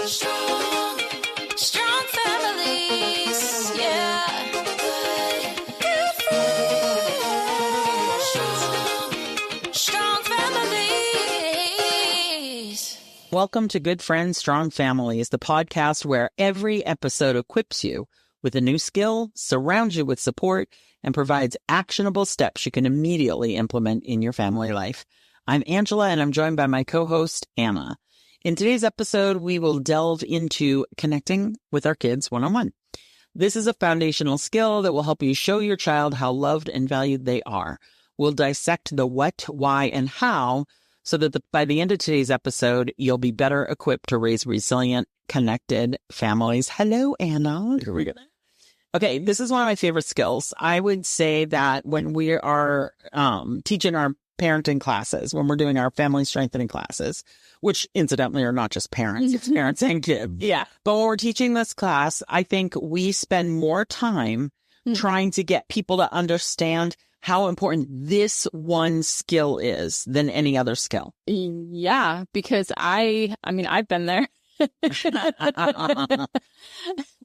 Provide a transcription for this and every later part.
Strong, strong families, yeah. Good friends. Strong families. Welcome to Good Friends, Strong Families, the podcast where every episode equips you with a new skill, surrounds you with support, and provides actionable steps you can immediately implement in your family life. I'm Angela, and I'm joined by my co-host, Anna. In today's episode, we will delve into connecting with our kids one-on-one. This is a foundational skill that will help you show your child how loved and valued they are. We'll dissect the what, why, and how so that by the end of today's episode, you'll be better equipped to raise resilient, connected families. Hello, Anna. Here we go. Okay, this is one of my favorite skills. I would say that when we are teaching our parenting classes, when we're doing our family strengthening classes, which incidentally are not just parents, it's parents and kids. Yeah. But when we're teaching this class, I think we spend more time trying to get people to understand how important this one skill is than any other skill. Yeah, because I've been there.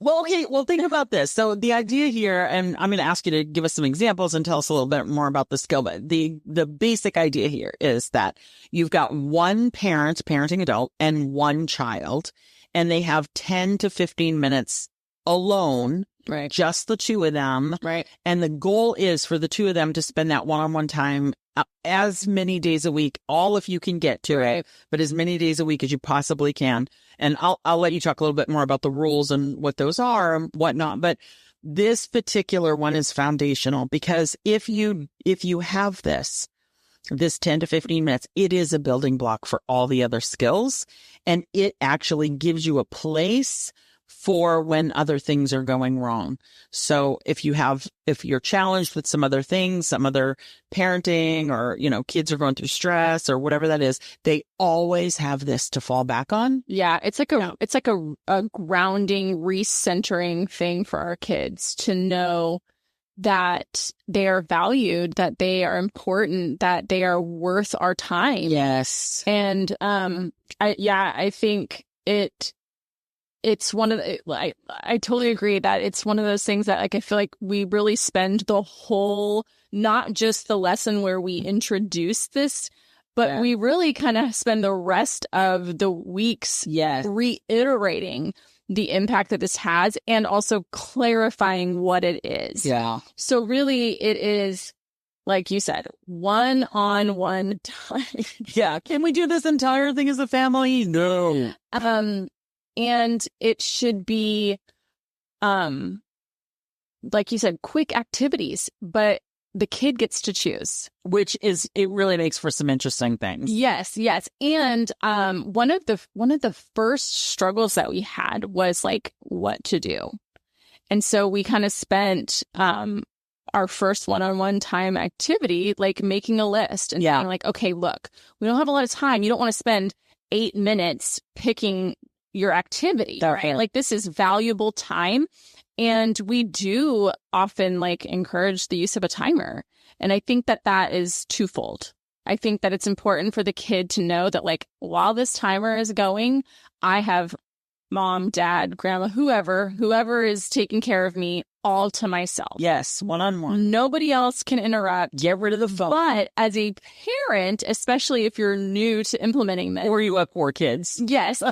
Well, okay. Well, think about this. So the idea here, and I'm going to ask you to give us some examples and tell us a little bit more about the skill. But the basic idea here is that you've got one parent, parenting adult, and one child, and they have 10 to 15 minutes alone. Right. Just the two of them. Right. And the goal is for the two of them to spend that one-on-one time as many days a week, all if you can get to it, but as many days a week as you possibly can. And I'll let you talk a little bit more about the rules and what those are and whatnot. But this particular one is foundational because if you have this 10 to 15 minutes, it is a building block for all the other skills. And it actually gives you a place for when other things are going wrong. So if you're challenged with some other things, some other parenting or, kids are going through stress or whatever that is, they always have this to fall back on. Yeah. It's like a grounding, recentering thing for our kids to know that they are valued, that they are important, that they are worth our time. Yes. And, I think it's one of the, I totally agree that it's one of those things that I feel like we really spend the whole, not just the lesson where we introduce this, but we really kind of spend the rest of the weeks reiterating the impact that this has and also clarifying what it is. Yeah. So really it is, like you said, one-on-one time. Yeah. Can we do this entire thing as a family? No. And it should be, like you said, quick activities, but the kid gets to choose. It really makes for some interesting things. Yes, yes. And one of the first struggles that we had was like what to do. And so we kind of spent our first one-on-one time activity like making a list and being like, okay, look, we don't have a lot of time. You don't want to spend 8 minutes picking your activity, right? Like this is valuable time. And we do often encourage the use of a timer. And I think that is twofold. I think that it's important for the kid to know that while this timer is going, I have mom, dad, grandma, whoever is taking care of me all to myself. Yes. One-on-one. Nobody else can interrupt. Get rid of the phone. But as a parent, especially if you're new to implementing this. Or you have 4 kids. Yes.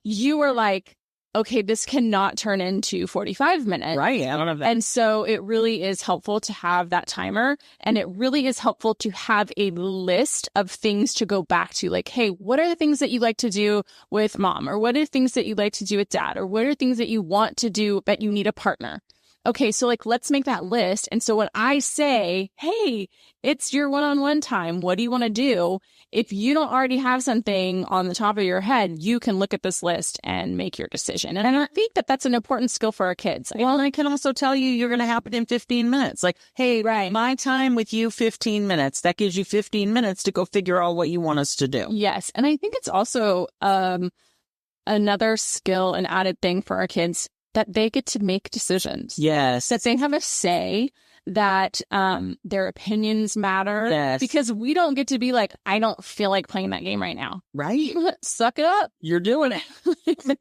You are like, okay, this cannot turn into 45 minutes. Right. I don't know that. And so it really is helpful to have that timer. And it really is helpful to have a list of things to go back to. Like, hey, what are the things that you like to do with mom? Or what are things that you like to do with dad? Or what are things that you want to do but you need a partner? Okay, so let's make that list. And so when I say, hey, it's your one-on-one time, what do you want to do? If you don't already have something on the top of your head, you can look at this list and make your decision. And I think that that's an important skill for our kids. Well, I can also tell you you're going to happen in 15 minutes. Like, hey, my time with you, 15 minutes. That gives you 15 minutes to go figure out what you want us to do. Yes. And I think it's also another skill, an added thing for our kids, that they get to make decisions. Yes. That they have a say, that their opinions matter. Yes. Because we don't get to be like, I don't feel like playing that game right now. Right? Suck it up. You're doing it.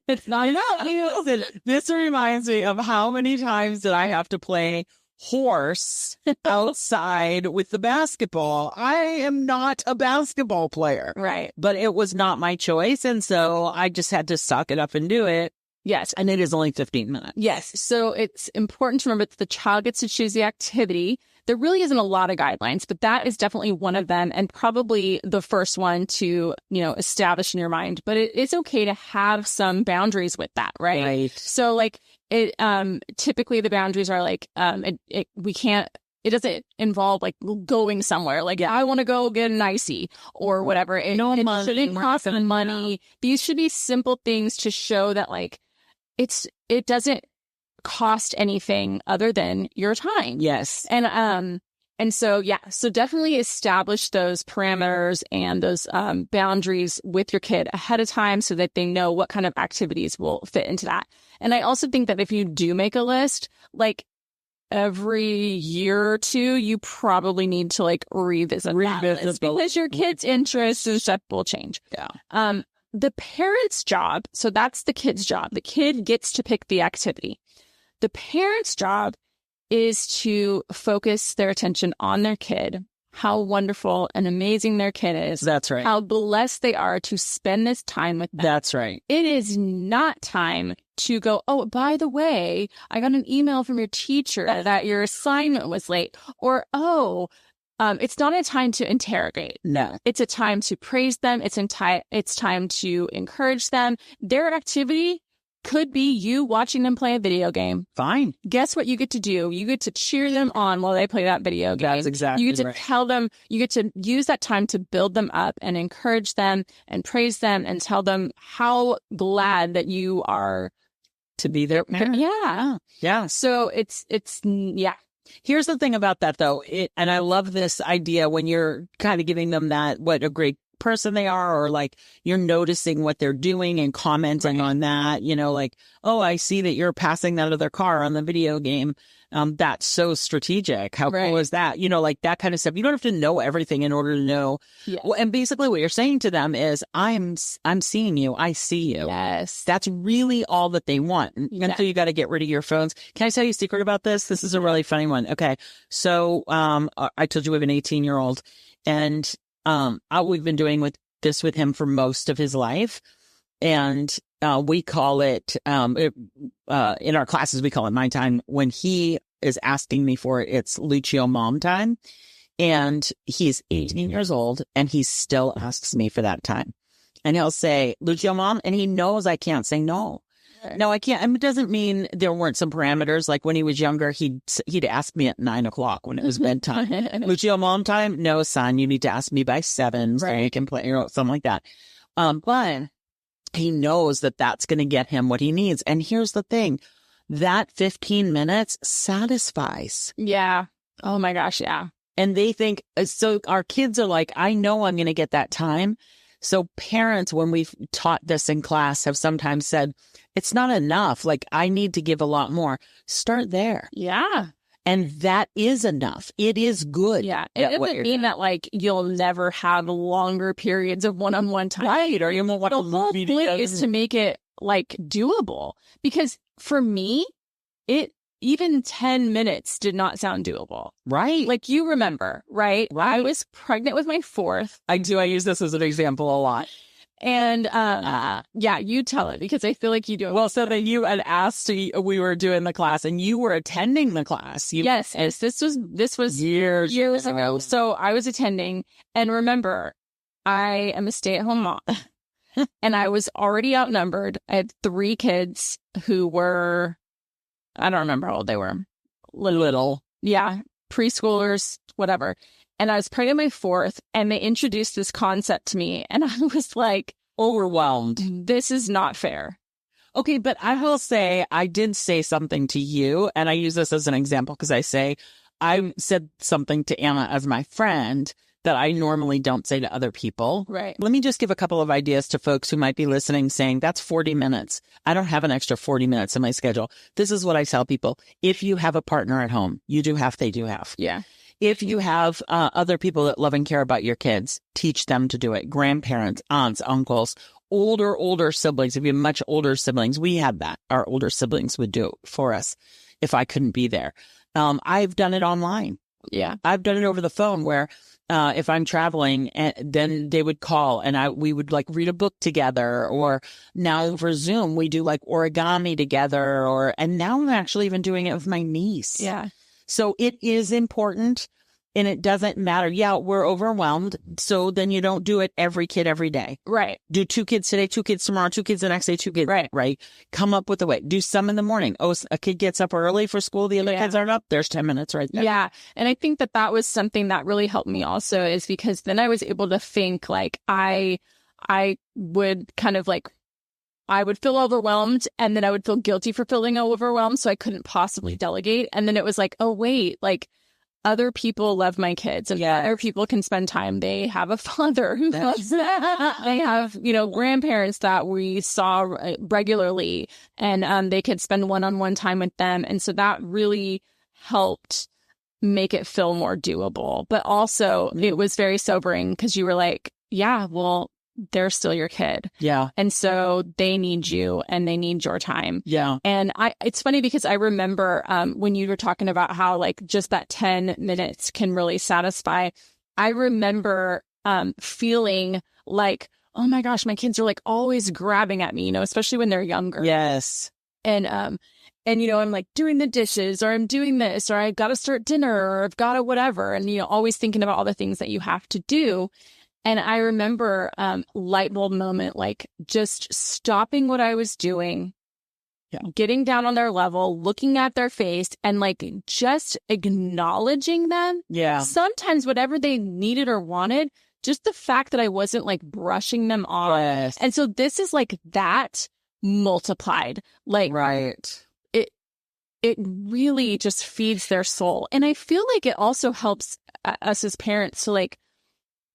It's not enough. This reminds me of how many times did I have to play horse outside with the basketball. I am not a basketball player. Right. But it was not my choice. And so I just had to suck it up and do it. Yes. And it is only 15 minutes. Yes. So it's important to remember that the child gets to choose the activity. There really isn't a lot of guidelines, but that is definitely one of them and probably the first one to, establish in your mind. But it's okay to have some boundaries with that, right? Right. So like it, typically the boundaries are like, it doesn't involve like going somewhere. Like, I want to go get an icy or whatever. It shouldn't cost money. These should be simple things to show that like, it doesn't cost anything other than your time. Yes. And so definitely establish those parameters and those boundaries with your kid ahead of time so that they know what kind of activities will fit into that. And I also think that if you do make a list, like every year or two, you probably need to like revisit that list because your kid's interests and stuff will change. Yeah. The parent's job, so that's the kid's job. The kid gets to pick the activity. The parent's job is to focus their attention on their kid, how wonderful and amazing their kid is. That's right. How blessed they are to spend this time with them. That's right. It is not time to go, oh, by the way, I got an email from your teacher that your assignment was late. Or, it's not a time to interrogate. No. It's a time to praise them. It's time to encourage them. Their activity could be you watching them play a video game. Fine. Guess what you get to do? You get to cheer them on while they play that video game. That's exactly You get to right. tell them, you get to use that time to build them up and encourage them and praise them and tell them how glad that you are to be their parent. Yeah. Yeah. So it's Here's the thing about that, though. And I love this idea when you're kind of giving them that, what a great person they are, or like you're noticing what they're doing and commenting on that, like, oh, I see that you're passing that other car on the video game. That's so strategic. How cool is that? Like that kind of stuff. You don't have to know everything in order to know. Yeah. Well, and basically what you're saying to them is, I'm seeing you. I see you. Yes. That's really all that they want. And so you got to get rid of your phones. Can I tell you a secret about this? This is a really funny one. Okay. So, I told you we have an 18-year-old and, we've been doing this with him for most of his life. And, we call it, in our classes, we call it my time. When he is asking me for it, it's Lucio mom time. And he's 18 years old and he still asks me for that time. And he'll say, Lucio mom, and he knows I can't say no. No, I can't. I mean, it doesn't mean there weren't some parameters. Like when he was younger, he'd ask me at 9:00 when it was bedtime. Lucio mom time? No, son, you need to ask me by 7 so you can play, something like that. But he knows that that's going to get him what he needs. And here's the thing, that 15 minutes satisfies. Yeah. Oh my gosh. Yeah. And they think, so our kids are like, I know I'm going to get that time. So parents, when we've taught this in class, have sometimes said, it's not enough. Like, I need to give a lot more. Start there. Yeah. And that is enough. It is good. Yeah. It doesn't mean that, like, you'll never have longer periods of one-on-one time. Right. Or you won't watch a movie. The whole point is to make it, like, doable. Because for me, even 10 minutes did not sound doable. Right. Like, you remember, right? I was pregnant with my 4th. I do. I use this as an example a lot. And, you tell it because I feel like you do it. Well, so that you had asked, we were doing the class and you were attending the class. Yes. This was years ago. So I was attending, and remember, I am a stay-at-home mom and I was already outnumbered. I had 3 kids who were, I don't remember how old they were. Little. Yeah. Preschoolers, whatever. And I was pregnant my 4th, and they introduced this concept to me, and I was like, overwhelmed. This is not fair. Okay, but I will say, I did say something to you, and I use this as an example because I said something to Anna as my friend that I normally don't say to other people. Right. Let me just give a couple of ideas to folks who might be listening saying, that's 40 minutes. I don't have an extra 40 minutes in my schedule. This is what I tell people. If you have a partner at home, you do half, they do half. Yeah. If you have other people that love and care about your kids, teach them to do it. Grandparents, aunts, uncles, older siblings. If you have much older siblings, we had that. Our older siblings would do it for us if I couldn't be there. I've done it online. Yeah. I've done it over the phone where if I'm traveling, then they would call and we would like read a book together, or now over Zoom, we do like origami together, and now I'm actually even doing it with my niece. Yeah. So it is important, and it doesn't matter. Yeah, we're overwhelmed. So then you don't do it every kid every day. Right. Do 2 kids today, 2 kids tomorrow, 2 kids the next day, 2 kids. Right. Come up with a way. Do some in the morning. Oh, a kid gets up early for school. The other kids aren't up. There's 10 minutes right there. Yeah. And I think that was something that really helped me also, is because then I was able to think like I would kind of like, I would feel overwhelmed, and then I would feel guilty for feeling overwhelmed. So I couldn't possibly delegate. And then it was like, oh, wait, like other people love my kids, and other people can spend time. They have a father who loves them. They have, grandparents that we saw regularly, and they could spend one-on-one time with them. And so that really helped make it feel more doable. But also it was very sobering, because you were like, yeah, well, they're still your kid. Yeah. And so they need you, and they need your time. Yeah. And it's funny because I remember when you were talking about how like just that 10 minutes can really satisfy. I remember feeling like, oh my gosh, my kids are like always grabbing at me, especially when they're younger. Yes. And I'm like doing the dishes, or I'm doing this, or I've got to start dinner, or I've got to whatever. And, always thinking about all the things that you have to do. And I remember light bulb moment, like just stopping what I was doing, getting down on their level, looking at their face, and like just acknowledging them. Yeah. Sometimes whatever they needed or wanted, just the fact that I wasn't like brushing them off. Yes. And so this is like that multiplied. Like, right. It really just feeds their soul. And I feel like it also helps us as parents to like,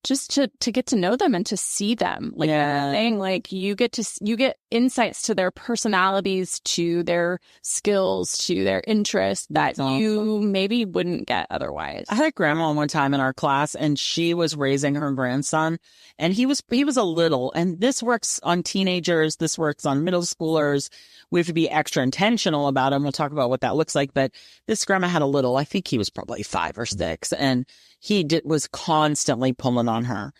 just to get to know them and to see them, like saying, like you get insights to their personalities, to their skills, to their interests that you maybe wouldn't get otherwise. I had a grandma one time in our class, and she was raising her grandson, and he was a little, and this works on teenagers. This works on middle schoolers. We have to be extra intentional about him. We'll talk about what that looks like. But this grandma had a little, I think he was probably 5 or 6, and he was constantly pulling on her.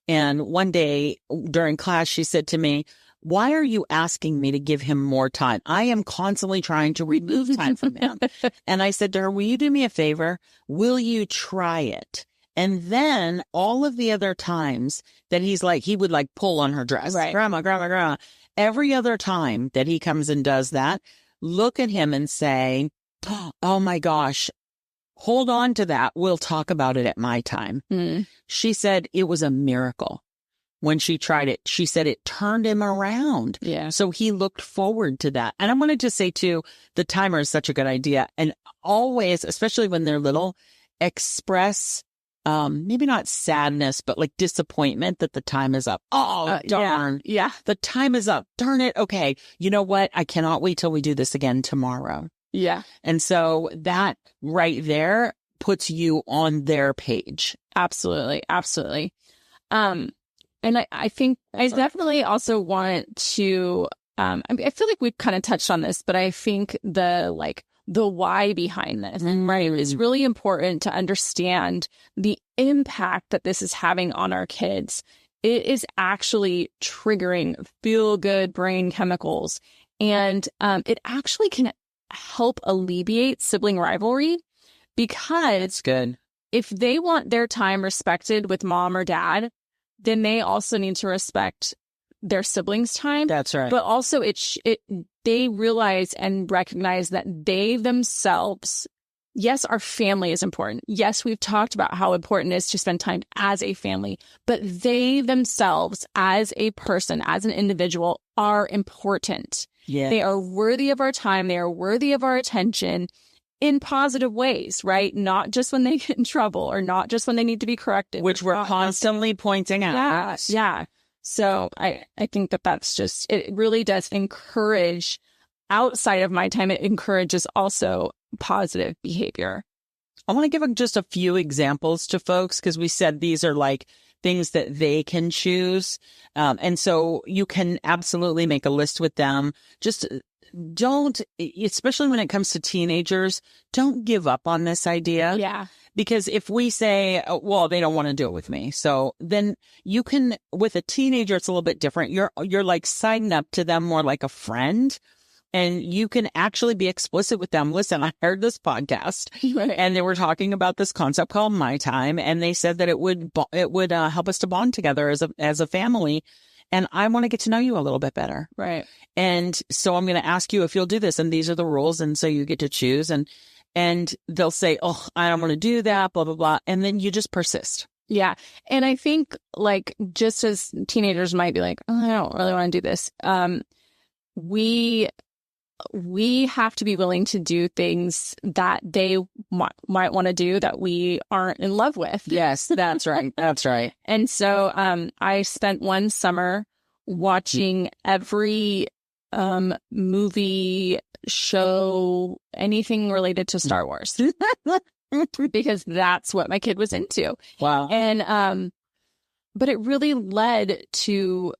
And one day during class, she said to me, why are you asking me to give him more time? I am constantly trying to remove time from him. And I said to her, will you do me a favor? Will you try it? And then all of the other times that he would like pull on her dress, right. Grandma. Every other time that he comes and does that, look at him and say, oh my gosh, hold on to that. We'll talk about it at my time. Mm. She said it was a miracle. When she tried it, she said it turned him around. Yeah. So he looked forward to that. And I wanted to say too, the timer is such a good idea. And always, especially when they're little, express maybe not sadness, but like disappointment that the time is up. Oh, darn. Yeah. The time is up. Darn it. Okay. You know what? I cannot wait till we do this again tomorrow. Yeah. And so that right there puts you on their page. Absolutely. Absolutely. And I think I definitely also want to, I feel like we've kind of touched on this, but I think the why behind this, right, is really important to understand the impact that this is having on our kids. It is actually triggering feel-good brain chemicals, and it actually can help alleviate sibling rivalry, because it's good. If they want their time respected with mom or dad, then they also need to respect their siblings' time. That's right. But also they realize and recognize that they themselves, yes, our family is important. Yes, we've talked about how important it is to spend time as a family, but they themselves as a person, as an individual, are important. Yeah. They are worthy of our time. They are worthy of our attention. in positive ways, right? Not just when they get in trouble or not just when they need to be corrected. Which we're constantly pointing out. Yeah, yeah. So I think that that's just, it really does encourage, outside of my time, it encourages also positive behavior. I want to give just a few examples to folks because we said these are like things that they can choose. And so you can absolutely make a list with them. Just don't, especially when it comes to teenagers, don't give up on this idea. Yeah. Because if we say, oh, well, they don't want to do it with me. So then you can, with a teenager, it's a little bit different. You're like signing up to them more like a friend. And you can actually be explicit with them. Listen, I heard this podcast and they were talking about this concept called My Time. And they said that it would help us to bond together as a family. And I want to get to know you a little bit better. Right. And so I'm going to ask you if you'll do this. And these are the rules. And so you get to choose. And they'll say, oh, I don't want to do that, blah, blah, blah. And then you just persist. Yeah. And I think like just as teenagers might be like, oh, I don't really want to do this. We have to be willing to do things that they might want to do that we aren't in love with. Yes, that's right. That's right. And so I spent one summer watching every movie, show, anything related to Star Wars because that's what my kid was into. Wow. And but it really led to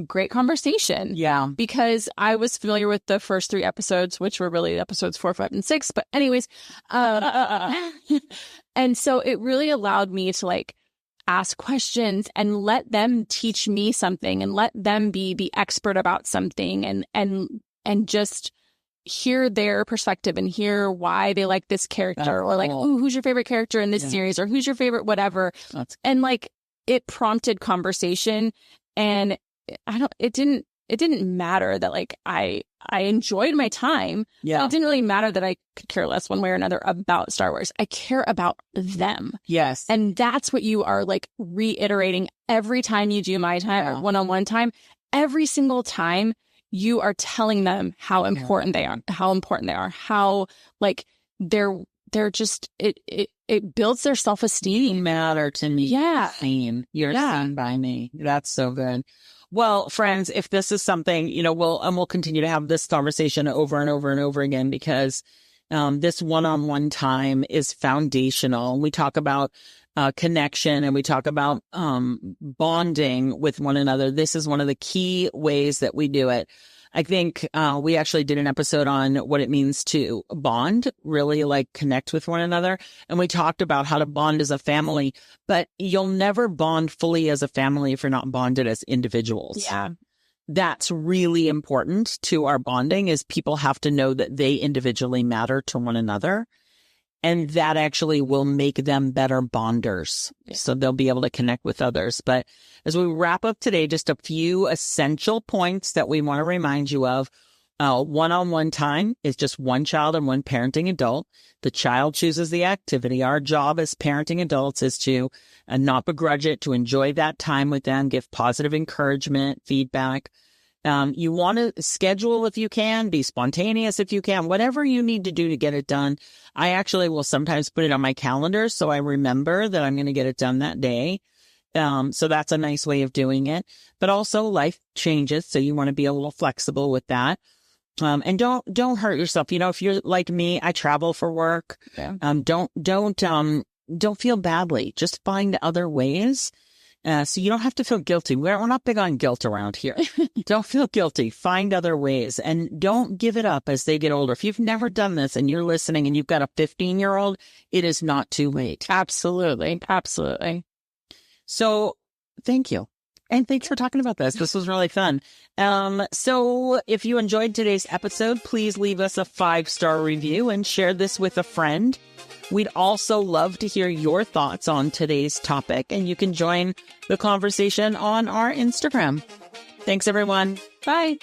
great conversation. Yeah. Because I was familiar with the first 3 episodes, which were really episodes 4, 5, and 6. But anyways, and so it really allowed me to like ask questions and let them teach me something and let them be the expert about something and just hear their perspective and hear why they like this character or like, ooh, who's your favorite character in this series or who's your favorite whatever. And like it prompted conversation and it didn't matter that like I enjoyed my time. Yeah. It didn't really matter that I could care less one way or another about Star Wars. I care about them. Yes. And that's what you are like reiterating every time you do My Time or one-on-one time. Every single time you are telling them how important they are, how like they're just, it builds their self-esteem. You matter to me. Yeah. You're seen by me. That's so good. Well, friends, if this is something, we'll continue to have this conversation over and over and over again because this one-on-one time is foundational. We talk about connection and we talk about bonding with one another. This is one of the key ways that we do it. I think we actually did an episode on what it means to bond, really like connect with one another. And we talked about how to bond as a family, but you'll never bond fully as a family if you're not bonded as individuals. Yeah. That's really important to our bonding is people have to know that they individually matter to one another. And that actually will make them better bonders. So they'll be able to connect with others. But as we wrap up today, just a few essential points that we want to remind you of. One-on-one time is just one child and one parenting adult. The child chooses the activity. Our job as parenting adults is to not begrudge it, to enjoy that time with them, give positive encouragement, feedback. You want to schedule if you can, be spontaneous if you can, whatever you need to do to get it done. I actually will sometimes put it on my calendar so I remember that I'm going to get it done that day. So that's a nice way of doing it. But also life changes, so you want to be a little flexible with that. And don't hurt yourself. If you're like me, I travel for work. Yeah. Don't feel badly. Just find other ways. So you don't have to feel guilty. We're not big on guilt around here. Don't feel guilty. Find other ways and don't give it up as they get older. If you've never done this and you're listening and you've got a 15-year-old, it is not too late. Absolutely. Absolutely. So thank you. And thanks for talking about this. This was really fun. So if you enjoyed today's episode, please leave us a 5-star review and share this with a friend. We'd also love to hear your thoughts on today's topic, and you can join the conversation on our Instagram. Thanks, everyone. Bye.